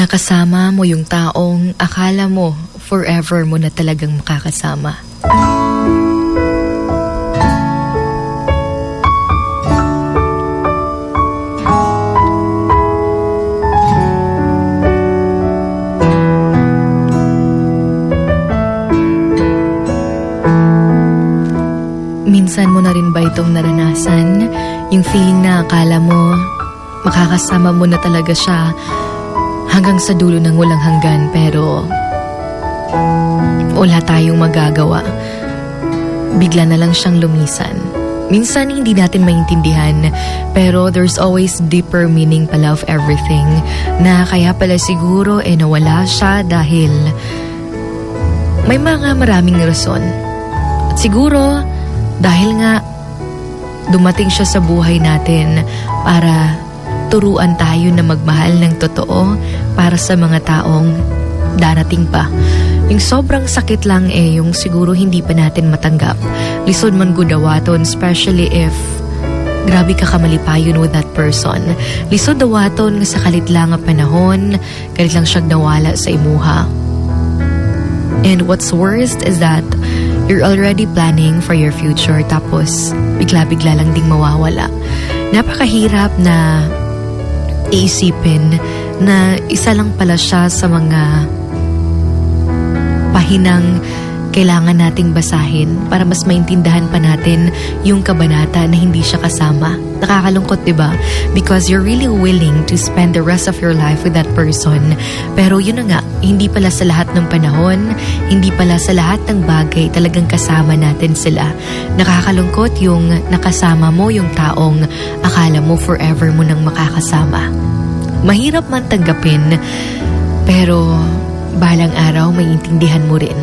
Nakasama mo yung taong akala mo forever mo na talagang makakasama. Minsan mo na rin ba itong naranasan? Yung feeling na akala mo makakasama mo na talaga siya hanggang sa dulo ng walang hanggan, pero wala tayong magagawa. Bigla na lang siyang lumisan. Minsan hindi natin maintindihan, pero there's always deeper meaning pala of everything, na kaya pala siguro nawala siya dahil may mga maraming rason. At siguro dahil nga dumating siya sa buhay natin para turuan tayo na magmahal ng totoo para sa mga taong darating pa. Yung sobrang sakit lang yung siguro hindi pa natin matanggap. Lisod man gudawaton, especially if grabe ka kamalipayon with that person. Lisod dawaton nga sa kalit lang nga panahon, kalit lang siyang nawala sa imuha. And what's worst is that you're already planning for your future, tapos bigla-bigla lang ding mawawala. Napakahirap na iisipin na isa lang pala siya sa mga pahinang kailangan nating basahin para mas maintindahan pa natin yung kabanata na hindi siya kasama. Nakakalungkot, diba? Because you're really willing to spend the rest of your life with that person. Pero yun na nga, hindi pala sa lahat ng panahon, hindi pala sa lahat ng bagay talagang kasama natin sila. Nakakalungkot yung nakasama mo yung taong akala mo forever mo nang makakasama. Mahirap man tanggapin, pero balang araw maiintindihan mo rin.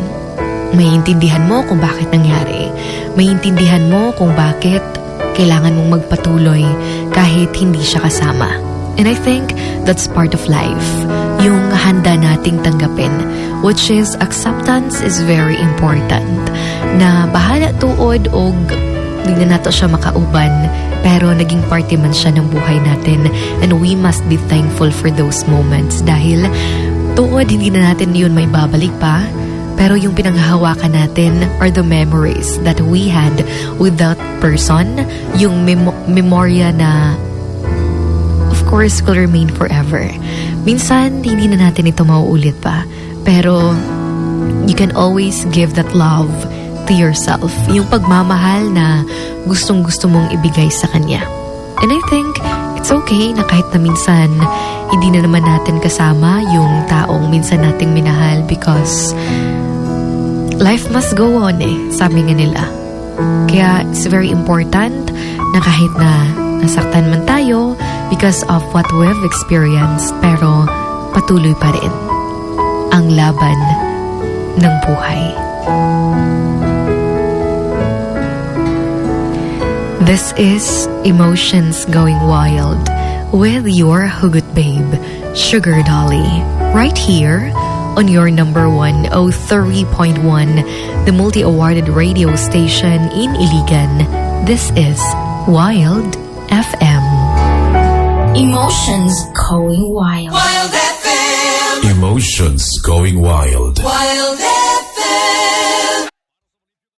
Maiintindihan mo kung bakit nangyari. Maiintindihan mo kung bakit kailangan mong magpatuloy kahit hindi siya kasama. And I think that's part of life. Yung handa nating tanggapin, which is acceptance is very important. Na bahala tuod o hindi na nato siya makauban, pero naging party man siya ng buhay natin, and we must be thankful for those moments dahil tuod hindi na natin yun may babalik pa. Pero yung pinanghahawakan natin are the memories that we had with that person. Yung memorya na, of course, will remain forever. Minsan, hindi na natin ito mauulit pa. Pero, you can always give that love to yourself. Yung pagmamahal na gustong-gusto mong ibigay sa kanya. And I think, it's okay na kahit na minsan, hindi na naman natin kasama yung taong minsan nating minahal, because life must go on sabi nga nila. Kaya it's very important na kahit na nasaktan man tayo because of what we've experienced, pero patuloy pa rin ang laban ng buhay. This is Emotions Going Wild with your Hugot Babe, Sugar Dolly, right here on your number 103.1, the multi-awarded radio station in Iligan. This is Wild FM. Emotions Going Wild. Wild FM. Emotions Going Wild. Wild FM.